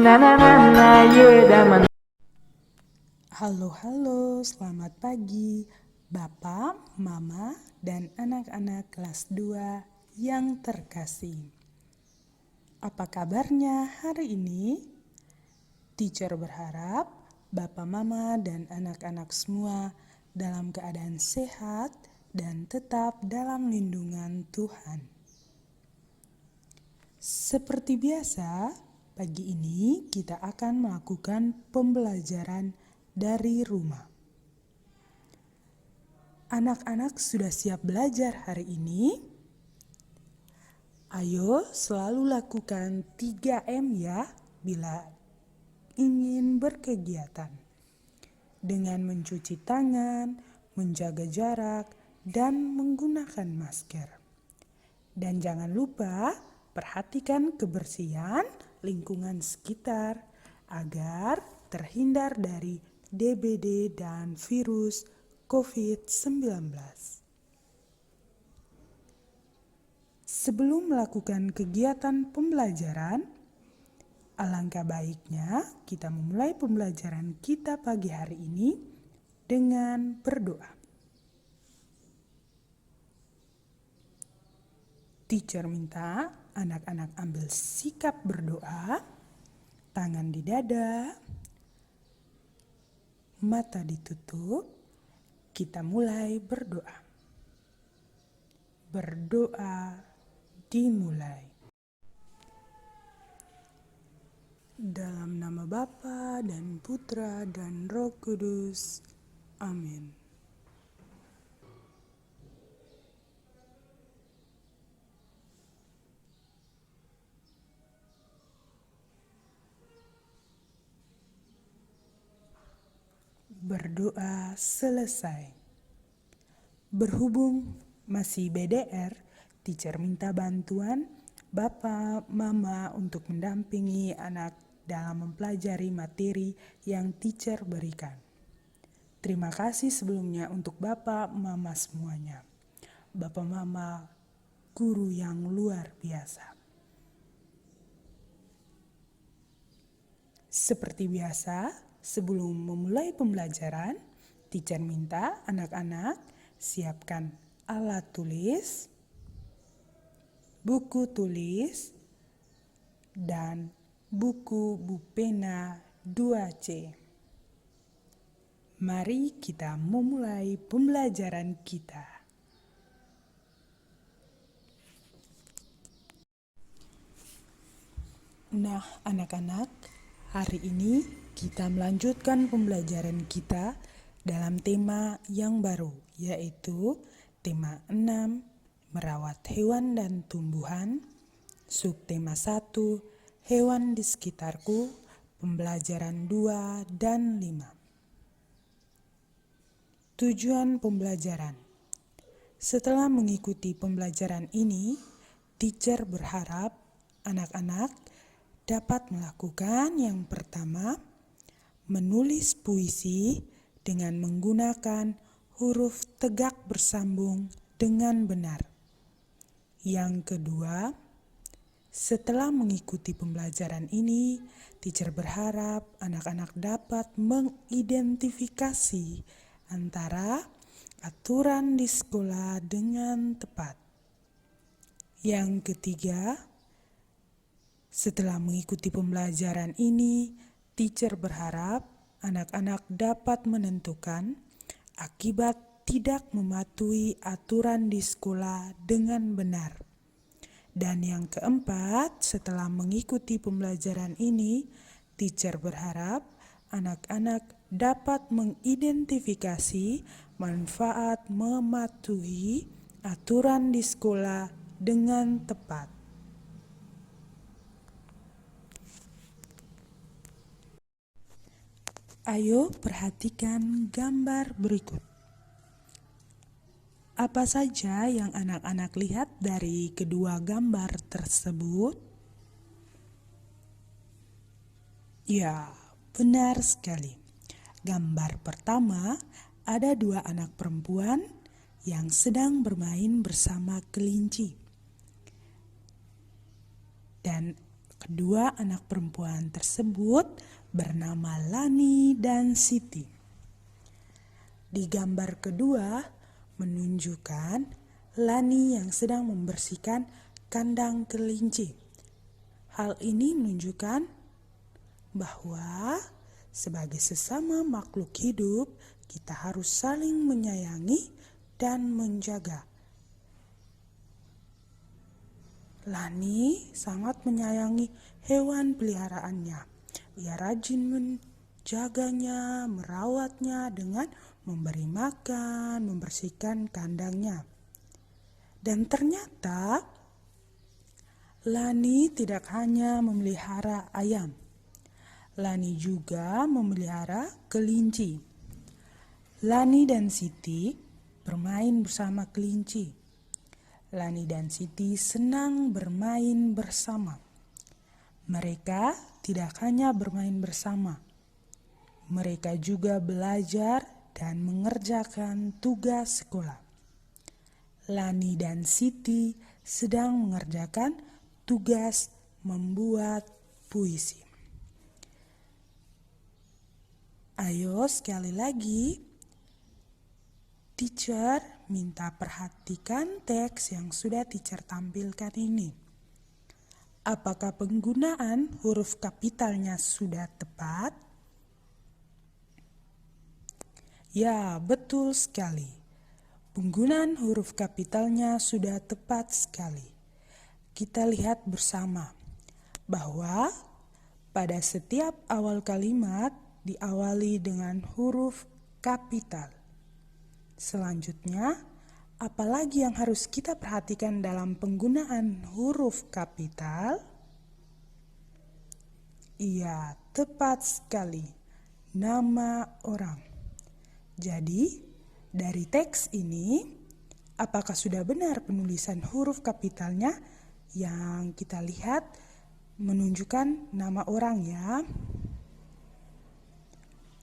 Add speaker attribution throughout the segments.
Speaker 1: Na na na na ye daman.
Speaker 2: Halo, selamat pagi Bapak, Mama, dan anak-anak kelas 2 yang terkasih. Apa kabarnya hari ini? Teacher berharap Bapak, Mama, dan anak-anak semua dalam keadaan sehat dan tetap dalam lindungan Tuhan. Seperti biasa, pagi ini kita akan melakukan pembelajaran dari rumah. Anak-anak sudah siap belajar hari ini? Ayo selalu lakukan 3M ya bila ingin berkegiatan. Dengan mencuci tangan, menjaga jarak, dan menggunakan masker. Dan jangan lupa perhatikan kebersihan lingkungan sekitar agar terhindar dari DBD dan virus COVID-19. Sebelum melakukan kegiatan pembelajaran, alangkah baiknya kita memulai pembelajaran kita pagi hari ini dengan berdoa. Teacher minta anak-anak ambil sikap berdoa, tangan di dada, mata ditutup, kita mulai berdoa. Berdoa dimulai. Dalam nama Bapa dan Putra dan Roh Kudus. Amin. Berdoa selesai. Berhubung masih BDR, teacher minta bantuan Bapak, Mama untuk mendampingi anak dalam mempelajari materi yang teacher berikan. Terima kasih sebelumnya untuk Bapak, Mama semuanya. Bapak, Mama, guru yang luar biasa. Seperti biasa, sebelum memulai pembelajaran, teacher minta anak-anak siapkan alat tulis, buku tulis, dan buku pena 2C. Mari kita memulai pembelajaran kita. Nah, anak-anak, hari ini kita melanjutkan pembelajaran kita dalam tema yang baru, yaitu tema 6, merawat hewan dan tumbuhan, subtema 1, hewan di sekitarku, pembelajaran 2 dan 5. Tujuan pembelajaran. Setelah mengikuti pembelajaran ini, teacher berharap anak-anak dapat melakukan yang pertama, menulis puisi dengan menggunakan huruf tegak bersambung dengan benar. Yang kedua, setelah mengikuti pembelajaran ini, teacher berharap anak-anak dapat mengidentifikasi antara aturan di sekolah dengan tepat. Yang ketiga, setelah mengikuti pembelajaran ini, teacher berharap anak-anak dapat menentukan akibat tidak mematuhi aturan di sekolah dengan benar. Dan yang keempat, setelah mengikuti pembelajaran ini, teacher berharap anak-anak dapat mengidentifikasi manfaat mematuhi aturan di sekolah dengan tepat. Ayo perhatikan gambar berikut. Apa saja yang anak-anak lihat dari kedua gambar tersebut? Ya, benar sekali. Gambar pertama, ada 2 anak perempuan yang sedang bermain bersama kelinci. Dan Kedua anak perempuan tersebut bernama Lani dan Siti. Di gambar kedua menunjukkan Lani yang sedang membersihkan kandang kelinci. Hal ini menunjukkan bahwa sebagai sesama makhluk hidup, kita harus saling menyayangi dan menjaga. Lani sangat menyayangi hewan peliharaannya. Ia rajin menjaganya, merawatnya dengan memberi makan, membersihkan kandangnya. Dan ternyata Lani tidak hanya memelihara ayam. Lani juga memelihara kelinci. Lani dan Siti bermain bersama kelinci. Lani dan Siti senang bermain bersama. Mereka tidak hanya bermain bersama, mereka juga belajar dan mengerjakan tugas sekolah. Lani dan Siti sedang mengerjakan tugas membuat puisi. Ayo sekali lagi, teacher minta perhatikan teks yang sudah teacher tampilkan ini. Apakah penggunaan huruf kapitalnya sudah tepat? Ya, betul sekali. Penggunaan huruf kapitalnya sudah tepat sekali. Kita lihat bersama bahwa pada setiap awal kalimat diawali dengan huruf kapital. Selanjutnya, apalagi yang harus kita perhatikan dalam penggunaan huruf kapital? Iya, tepat sekali. Nama orang. Jadi, dari teks ini, apakah sudah benar penulisan huruf kapitalnya yang kita lihat menunjukkan nama orang ya?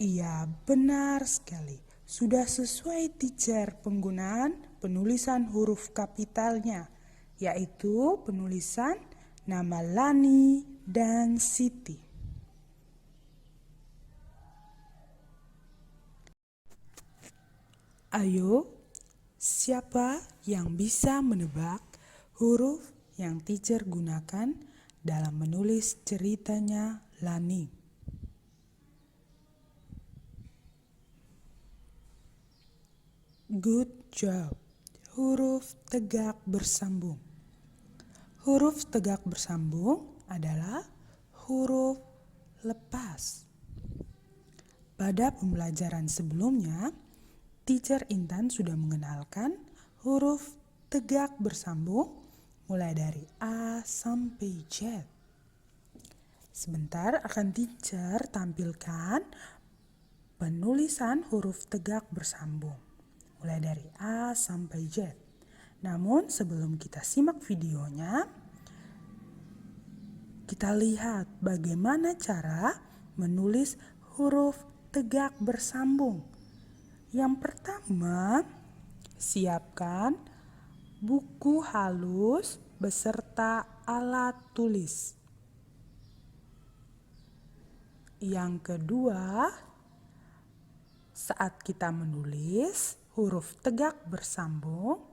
Speaker 2: Iya, benar sekali. Sudah sesuai teacher penggunaan penulisan huruf kapitalnya, yaitu penulisan nama Lani dan Siti. Ayo, siapa yang bisa menebak huruf yang teacher gunakan dalam menulis ceritanya Lani? Good job. Huruf tegak bersambung. Huruf tegak bersambung adalah huruf lepas. Pada pembelajaran sebelumnya, teacher Intan sudah mengenalkan huruf tegak bersambung mulai dari A sampai Z. Sebentar akan teacher tampilkan penulisan huruf tegak bersambung mulai dari A sampai Z. Namun sebelum kita simak videonya, kita lihat bagaimana cara menulis huruf tegak bersambung. Yang pertama, siapkan buku halus beserta alat tulis. Yang kedua, saat kita menulis huruf tegak bersambung,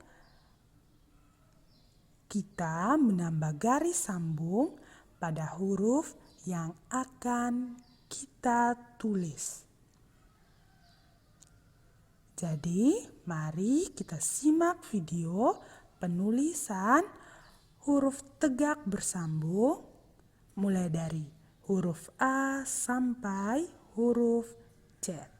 Speaker 2: kita menambah garis sambung pada huruf yang akan kita tulis. Jadi, mari kita simak video penulisan huruf tegak bersambung mulai dari huruf A sampai huruf Z.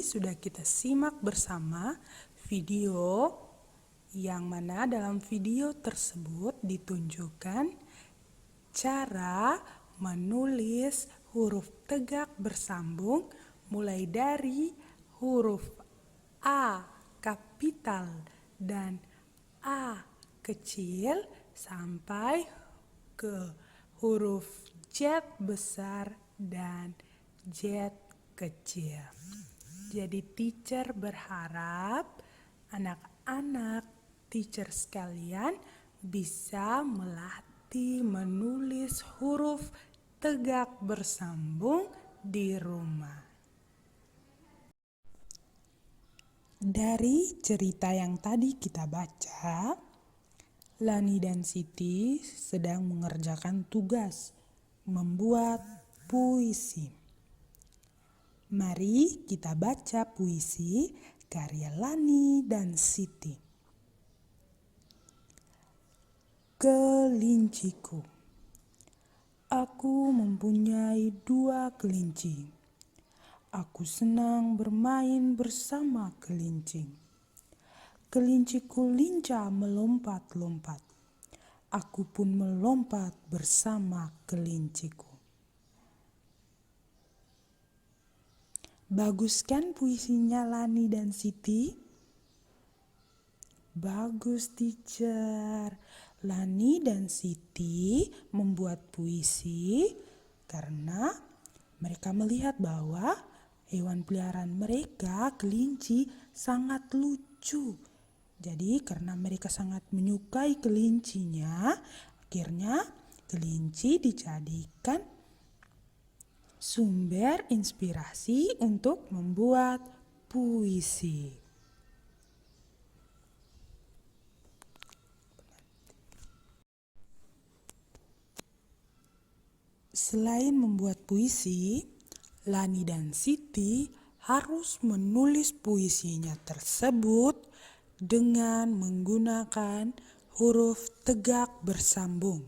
Speaker 2: sudah kita simak bersama video yang mana dalam video tersebut ditunjukkan cara menulis huruf tegak bersambung mulai dari huruf A kapital dan A kecil sampai ke huruf Z besar dan Z kecil. Jadi teacher berharap anak-anak teacher sekalian bisa melatih menulis huruf tegak bersambung di rumah. Dari cerita yang tadi kita baca, Lani dan Siti sedang mengerjakan tugas membuat puisi. Mari kita baca puisi karya Lani dan Siti. Kelinciku. Aku mempunyai 2 kelinci. Aku senang bermain bersama kelinci. Kelinciku lincah melompat-lompat. Aku pun melompat bersama kelinciku. Bagus kan puisinya Lani dan Siti? Bagus, teacher. Lani dan Siti membuat puisi karena mereka melihat bahwa hewan peliharaan mereka, kelinci, sangat lucu. Jadi karena mereka sangat menyukai kelincinya, akhirnya kelinci dijadikan sumber inspirasi untuk membuat puisi. Selain membuat puisi, Lani dan Siti harus menulis puisinya tersebut dengan menggunakan huruf tegak bersambung.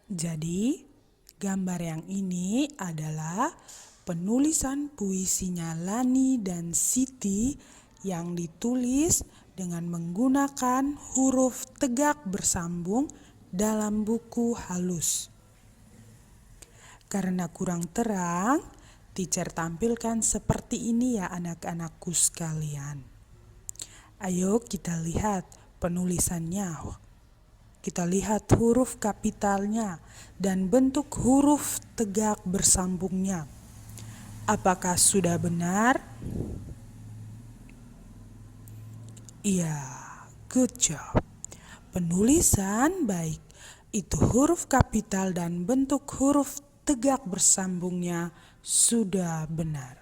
Speaker 2: Jadi, gambar yang ini adalah penulisan puisinya Lani dan Siti yang ditulis dengan menggunakan huruf tegak bersambung dalam buku halus. Karena kurang terang, teacher tampilkan seperti ini ya anak-anakku sekalian. Ayo kita lihat penulisannya. Kita lihat huruf kapitalnya dan bentuk huruf tegak bersambungnya. Apakah sudah benar? Iya, good job. Penulisan baik, itu huruf kapital dan bentuk huruf tegak bersambungnya sudah benar.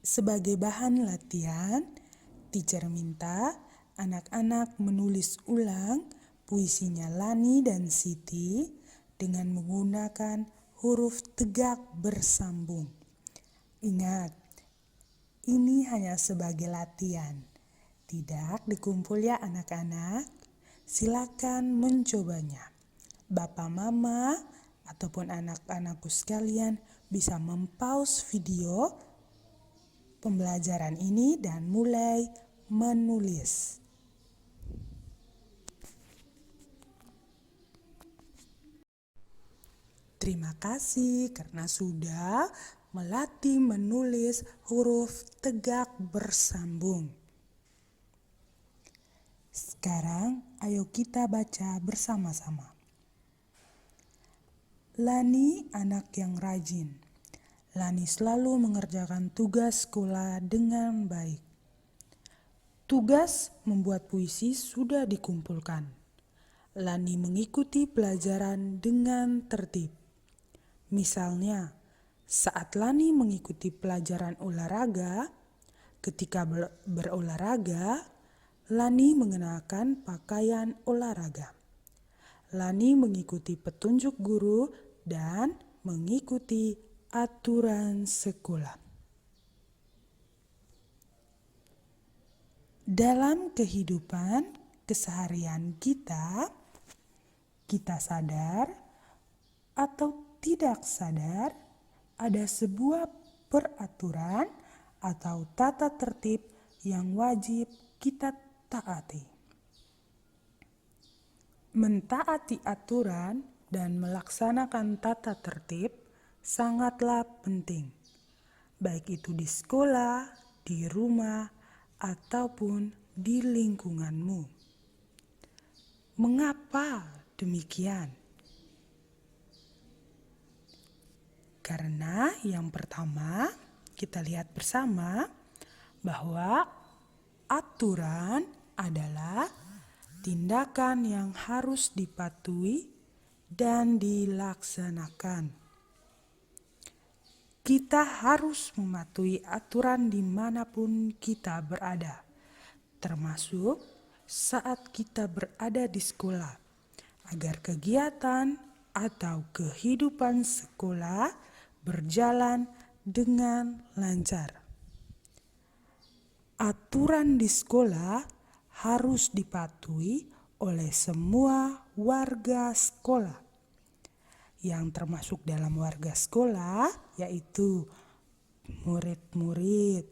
Speaker 2: Sebagai bahan latihan, teacher minta anak-anak menulis ulang puisinya Lani dan Siti dengan menggunakan huruf tegak bersambung. Ingat, ini hanya sebagai latihan, tidak dikumpul ya anak-anak. Silakan mencobanya. Bapak, mama, ataupun anak-anakku sekalian bisa mempause video pembelajaran ini dan mulai menulis. Terima kasih karena sudah melatih menulis huruf tegak bersambung. Sekarang ayo kita baca bersama-sama. Lani anak yang rajin. Lani selalu mengerjakan tugas sekolah dengan baik. Tugas membuat puisi sudah dikumpulkan. Lani mengikuti pelajaran dengan tertib. Misalnya, saat Lani mengikuti pelajaran olahraga, ketika berolahraga, Lani mengenakan pakaian olahraga. Lani mengikuti petunjuk guru dan mengikuti aturan sekolah. Dalam kehidupan keseharian kita sadar atau tidak sadar, ada sebuah peraturan atau tata tertib yang wajib kita taati. Mentaati aturan dan melaksanakan tata tertib sangatlah penting, baik itu di sekolah, di rumah, ataupun di lingkunganmu. Mengapa demikian? Karena yang pertama, kita lihat bersama bahwa aturan adalah tindakan yang harus dipatuhi dan dilaksanakan. Kita harus mematuhi aturan dimanapun kita berada, termasuk saat kita berada di sekolah, agar kegiatan atau kehidupan sekolah berjalan dengan lancar. Aturan di sekolah harus dipatuhi oleh semua warga sekolah. Yang termasuk dalam warga sekolah yaitu murid-murid,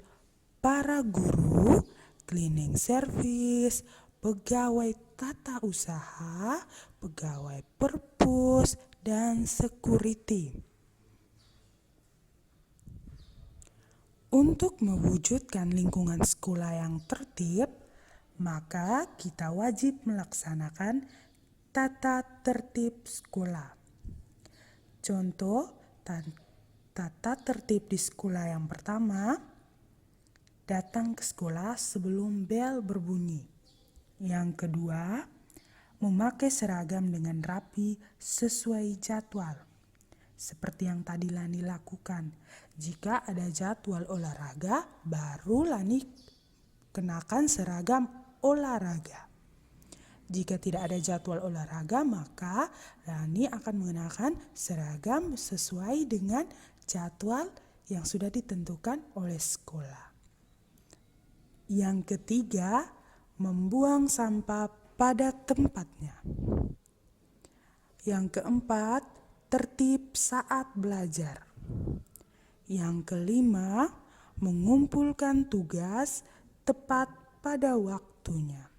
Speaker 2: para guru, cleaning service, pegawai tata usaha, pegawai perpus, dan security. Untuk mewujudkan lingkungan sekolah yang tertib, maka kita wajib melaksanakan tata tertib sekolah. Contoh tata tertib di sekolah yang pertama, datang ke sekolah sebelum bel berbunyi. Yang kedua, memakai seragam dengan rapi sesuai jadwal. Seperti yang tadi Lani lakukan. Jika ada jadwal olahraga, baru Lani kenakan seragam olahraga. Jika tidak ada jadwal olahraga, maka Lani akan mengenakan seragam sesuai dengan jadwal yang sudah ditentukan oleh sekolah. Yang ketiga, membuang sampah pada tempatnya. Yang keempat, tertib saat belajar. Yang kelima, mengumpulkan tugas tepat pada waktunya.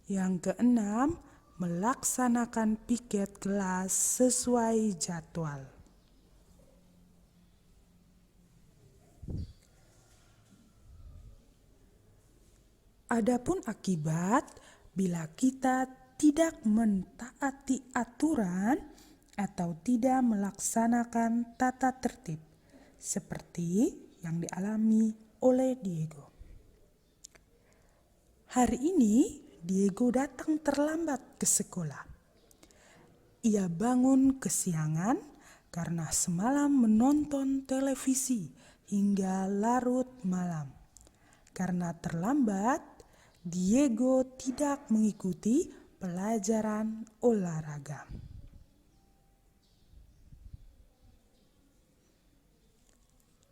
Speaker 2: Yang keenam, melaksanakan piket kelas sesuai jadwal. Adapun akibat bila kita tidak mentaati aturan atau tidak melaksanakan tata tertib seperti yang dialami oleh Diego. Hari ini Diego datang terlambat ke sekolah. Ia bangun kesiangan karena semalam menonton televisi hingga larut malam. Karena terlambat, Diego tidak mengikuti pelajaran olahraga.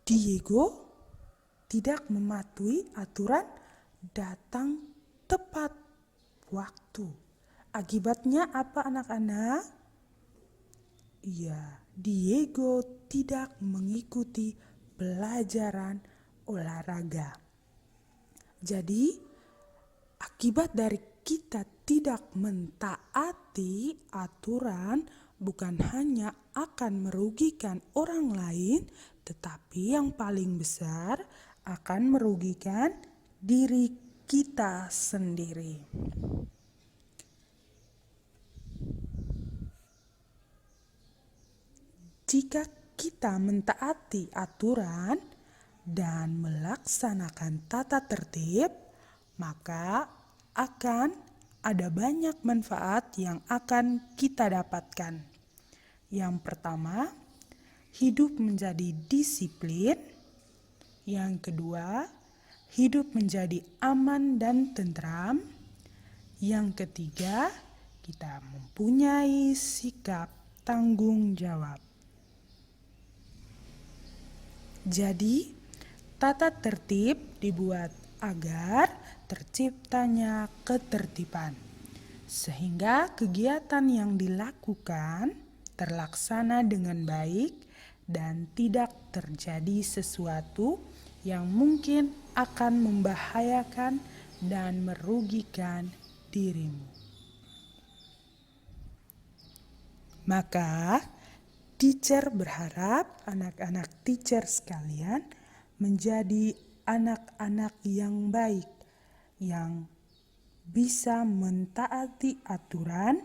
Speaker 2: Diego tidak mematuhi aturan datang tepat waktu. Akibatnya apa anak-anak? Iya, Diego tidak mengikuti pelajaran olahraga. Jadi, akibat dari kita tidak mentaati aturan bukan hanya akan merugikan orang lain, tetapi yang paling besar akan merugikan diri kita sendiri. Jika kita mentaati aturan dan melaksanakan tata tertib, maka akan ada banyak manfaat yang akan kita dapatkan. Yang pertama, hidup menjadi disiplin. Yang kedua, hidup menjadi aman dan tentram. Yang ketiga, kita mempunyai sikap tanggung jawab. Jadi, tata tertib dibuat agar terciptanya ketertiban, sehingga kegiatan yang dilakukan terlaksana dengan baik dan tidak terjadi sesuatu yang mungkin akan membahayakan dan merugikan dirimu. Maka, teacher berharap anak-anak teacher sekalian menjadi anak-anak yang baik, yang bisa mentaati aturan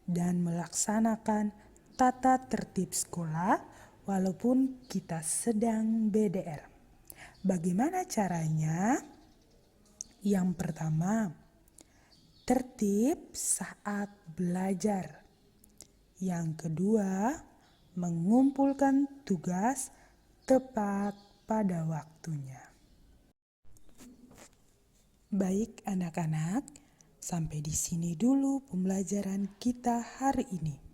Speaker 2: dan melaksanakan tata tertib sekolah walaupun kita sedang BDR. Bagaimana caranya? Yang pertama, tertib saat belajar. Yang kedua, mengumpulkan tugas tepat pada waktunya. Baik anak-anak, sampai di sini dulu pembelajaran kita hari ini.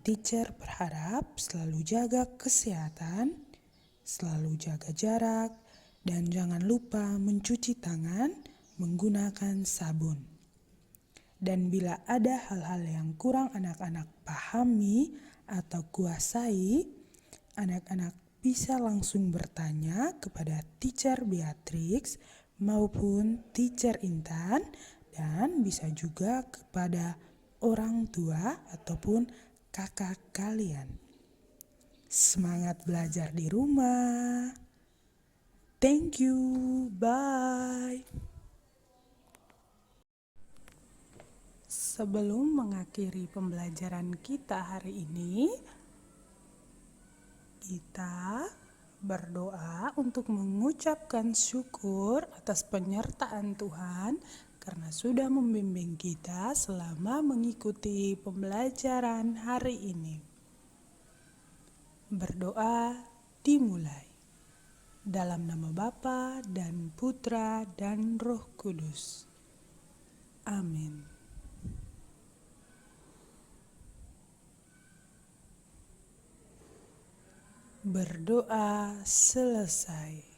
Speaker 2: Teacher berharap selalu jaga kesehatan, selalu jaga jarak, dan jangan lupa mencuci tangan menggunakan sabun. Dan bila ada hal-hal yang kurang anak-anak pahami atau kuasai, anak-anak bisa langsung bertanya kepada Teacher Beatrix maupun Teacher Intan, dan bisa juga kepada orang tua ataupun kakak kalian. Semangat belajar di rumah. Thank you. Bye. Sebelum mengakhiri pembelajaran kita hari ini, kita berdoa untuk mengucapkan syukur atas penyertaan Tuhan karena sudah membimbing kita selama mengikuti pembelajaran hari ini. Berdoa dimulai. Dalam nama Bapa dan Putra dan Roh Kudus. Amin. Berdoa selesai.